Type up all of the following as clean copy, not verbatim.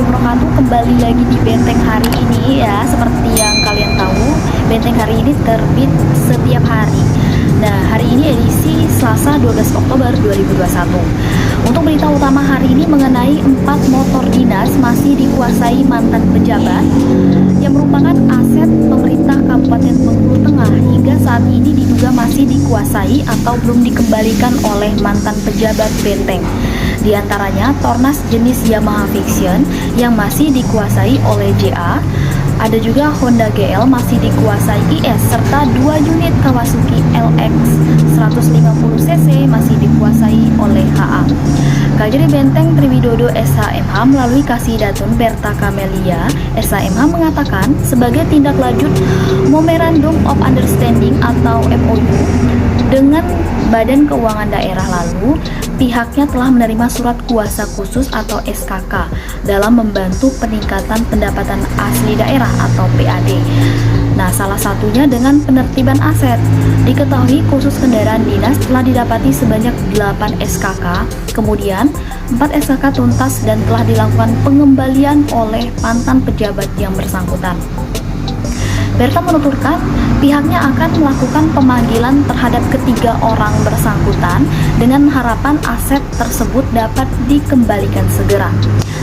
wabarakatuh. Kembali lagi di Benteng hari ini ya. Seperti yang kalian tahu, Benteng hari ini terbit setiap hari. Nah, hari ini edisi Selasa 12 Oktober 2021. Untuk berita utama hari ini mengenai 4 motor dinas masih dikuasai mantan pejabat yang merupakan aset pemerintah Kabupaten Bengkulu Tengah, hingga saat ini diduga masih dikuasai atau belum dikembalikan oleh mantan pejabat Benteng. Di antaranya Tornas jenis Yamaha Vixion yang masih dikuasai oleh JA, ada juga Honda GL masih dikuasai IS, serta 2 unit Kawasaki LX 150cc masih dikuasai oleh HA. Kajari Benteng Triwidodo SHMH melalui Kasidatun Berta Kamelia SHMH mengatakan sebagai tindak lanjut Memorandum of Understanding atau MOU dengan Badan Keuangan Daerah lalu, pihaknya telah menerima surat kuasa khusus atau SKK dalam membantu peningkatan pendapatan asli daerah atau PAD. Nah, salah satunya dengan penertiban aset. Diketahui khusus kendaraan dinas telah didapati sebanyak 8 SKK, kemudian 4 SKK tuntas dan telah dilakukan pengembalian oleh mantan pejabat yang bersangkutan. Berta menuturkan pihaknya akan melakukan pemanggilan terhadap ketiga orang bersangkutan dengan harapan aset tersebut dapat dikembalikan segera.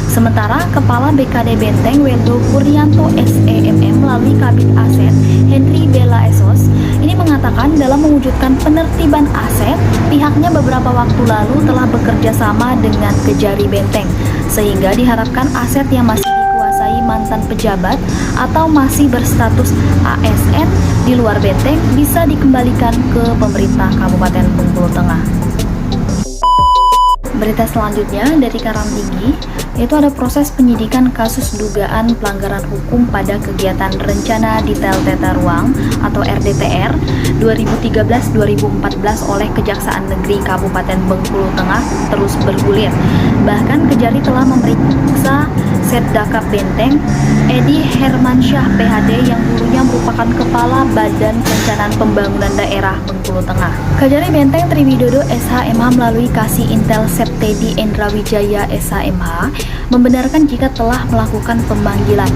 Sementara Kepala BKD Benteng Weldo Kurnianto SEMM melalui Kabid Aset Henry Bella Esos ini mengatakan dalam mewujudkan penertiban aset, pihaknya beberapa waktu lalu telah bekerja sama dengan Kejari Benteng, sehingga diharapkan aset yang masih dikuasai mantan pejabat atau masih berstatus ASN di luar Benteng bisa dikembalikan ke pemerintah Kabupaten Bengkulu Tengah. Berita selanjutnya dari Karangtinggi, yaitu ada proses penyidikan kasus dugaan pelanggaran hukum pada kegiatan rencana detail tata ruang atau RDTR 2013-2014 oleh Kejaksaan Negeri Kabupaten Bengkulu Tengah terus bergulir. Bahkan Kejari telah memeriksa Setdakap Benteng Edi Hermansyah PhD yang dulunya merupakan Kepala Badan Perencanaan Pembangunan Daerah Bengkulu Tengah. Kajari Benteng Triwidodo SHMH melalui Kasih Intel Septedi Endrawijaya SHMH membenarkan jika telah melakukan pemanggilan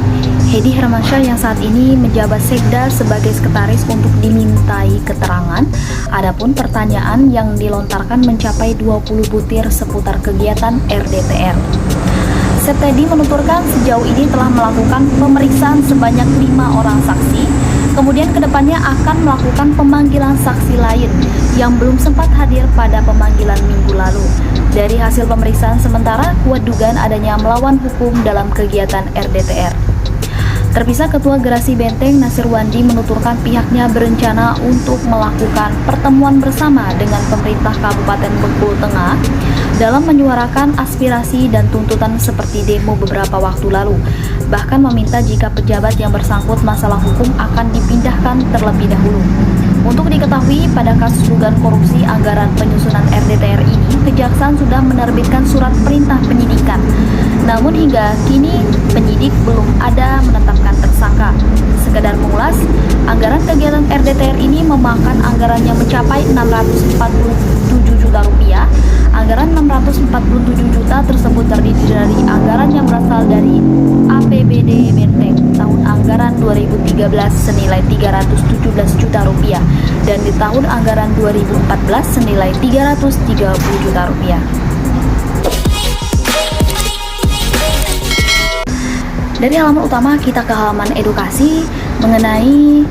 Edi Hermansyah yang saat ini menjabat Sekda sebagai sekretaris untuk dimintai keterangan. Adapun pertanyaan yang dilontarkan mencapai 20 butir seputar kegiatan RDTR. Septedi menuturkan sejauh ini telah melakukan pemeriksaan sebanyak 5 orang saksi, kemudian kedepannya akan melakukan pemanggilan saksi lain yang belum sempat hadir pada pemanggilan minggu lalu. Dari hasil pemeriksaan sementara, kuat dugaan adanya melawan hukum dalam kegiatan RDTR. Terpisah Ketua Gerasi Benteng Nasir Wandi menuturkan pihaknya berencana untuk melakukan pertemuan bersama dengan pemerintah Kabupaten Bengkulu Tengah dalam menyuarakan aspirasi dan tuntutan seperti demo beberapa waktu lalu. Bahkan meminta jika pejabat yang bersangkut masalah hukum akan dipindahkan terlebih dahulu. Untuk diketahui, pada kasus dugaan korupsi anggaran penyusunan RDTR ini, Kejaksaan sudah menerbitkan surat perintah penyidikan. Namun hingga kini penyidik belum ada menetapkan tersangka. Sekedar mengulas, anggaran kegiatan RDTR ini memakan anggaran yang mencapai 647 juta rupiah. Anggaran 647 juta tersebut terdiri dari anggaran yang berasal dari APBD Benteng tahun anggaran 2013 senilai 317 juta rupiah dan di tahun anggaran 2014 senilai 330 juta rupiah. Dari halaman utama kita ke halaman edukasi mengenai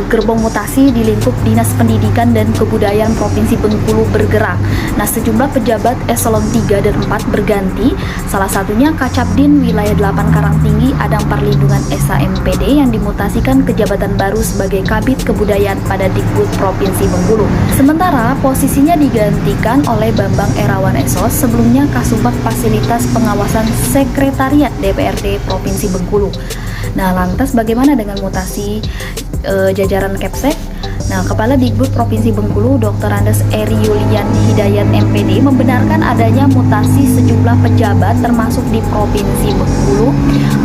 gerbong mutasi di lingkup Dinas Pendidikan dan Kebudayaan Provinsi Bengkulu bergerak. Nah, sejumlah pejabat eselon 3 dan 4 berganti, salah satunya Kacapdin Wilayah 8 Karangtinggi Adang Perlindungan SHMPD yang dimutasikan ke jabatan baru sebagai Kabid Kebudayaan pada Dikbud Provinsi Bengkulu. Sementara posisinya digantikan oleh Bambang Erawan Esos, sebelumnya Kasubag Fasilitas Pengawasan Sekretariat DPRD Provinsi Bengkulu. Nah, lantas bagaimana dengan mutasi jajaran Kepsek? Nah, Kepala Dikbud Provinsi Bengkulu Dr. Andes Eri Yulian Hidayat MPD membenarkan adanya mutasi sejumlah pejabat termasuk di Provinsi Bengkulu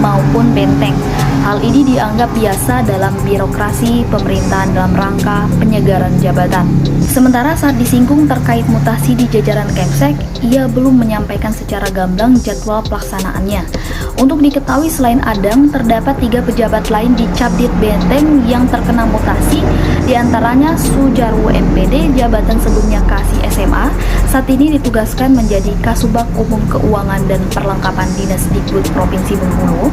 maupun Benteng. Hal ini dianggap biasa dalam birokrasi pemerintahan dalam rangka penyegaran jabatan. Sementara saat disinggung terkait mutasi di jajaran Kemsek, ia belum menyampaikan secara gamblang jadwal pelaksanaannya. Untuk diketahui selain Adang, terdapat 3 pejabat lain di Capdit Benteng yang terkena mutasi, diantaranya Sujarwo MPD, jabatan sebelumnya Kasih SMA, saat ini ditugaskan menjadi Kasubag Umum Keuangan dan Perlengkapan Dinas Dikbud Provinsi Bengkulu.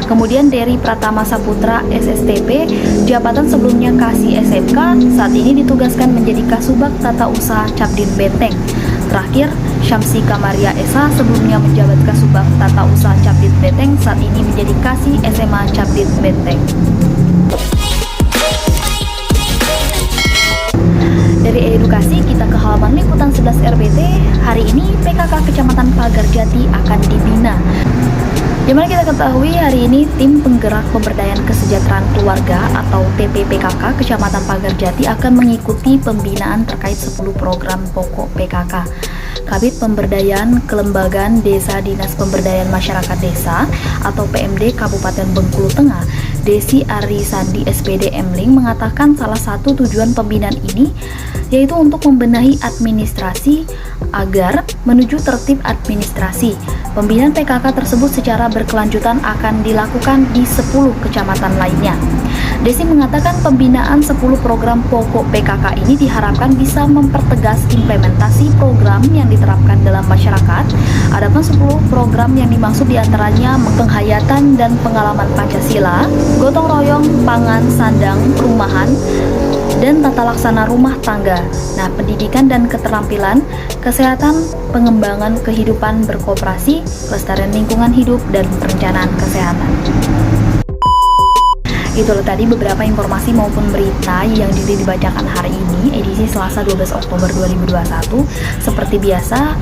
Kemudian Dery Pratama Saputra SSTP, jabatan sebelumnya Kasih SMK, saat ini ditugaskan menjadi Kasubag Tata Usaha Capdit Benteng. Terakhir, Syamsi Kamaria Esa sebelumnya menjabat Kasubag Tata Usaha Capdit Benteng, saat ini menjadi Kasih SMA Capdit Benteng. Dari edukasi kita ke halaman liputan 11 RBT. Hari ini PKK Kecamatan Pagarjati akan dibina. Yang mana kita ketahui hari ini tim penggerak pemberdayaan kesejahteraan keluarga atau TPPKK Kecamatan Pagarjati akan mengikuti pembinaan terkait 10 program pokok PKK. Kabid Pemberdayaan Kelembagaan Desa Dinas Pemberdayaan Masyarakat Desa atau PMD Kabupaten Bengkulu Tengah, Desi Arisandi SPD Emling mengatakan salah satu tujuan pembinaan ini yaitu untuk membenahi administrasi agar menuju tertib administrasi. Pembinaan PKK tersebut secara berkelanjutan akan dilakukan di 10 kecamatan lainnya. Desi mengatakan pembinaan 10 program pokok PKK ini diharapkan bisa mempertegas implementasi program yang diterapkan dalam masyarakat. Adapun 10 program yang dimaksud diantaranya penghayatan dan pengalaman Pancasila, gotong royong, pangan, sandang, perumahan, dan tata laksana rumah tangga. Nah, pendidikan dan keterampilan, kesehatan, pengembangan kehidupan berkooperasi, kelestarian lingkungan hidup, dan perencanaan kesehatan. Itulah tadi beberapa informasi maupun berita yang dibacakan hari ini, edisi Selasa 12 Oktober 2021. Seperti biasa,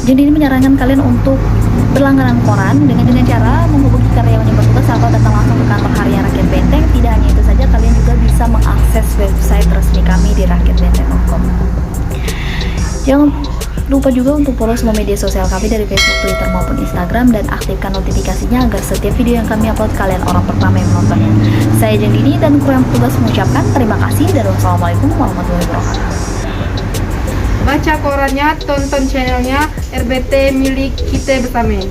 jadi ini menyarankan kalian untuk berlangganan koran dengan cara menghubungi karyawan yang bertugas atau datang langsung ke kantor harian Rakyat Benteng. Tidak hanya itu saja, kalian juga bisa mengakses website resmi kami di rakyatbenteng.com. Jangan lupa juga untuk follow semua media sosial kami dari Facebook, Twitter maupun Instagram, dan aktifkan notifikasinya agar setiap video yang kami upload kalian orang pertama yang menontonnya. Saya Jendini dan kru yang bertugas mengucapkan terima kasih dan wassalamualaikum warahmatullahi wabarakatuh. Baca korannya, tonton channelnya RBT milik kita bersama.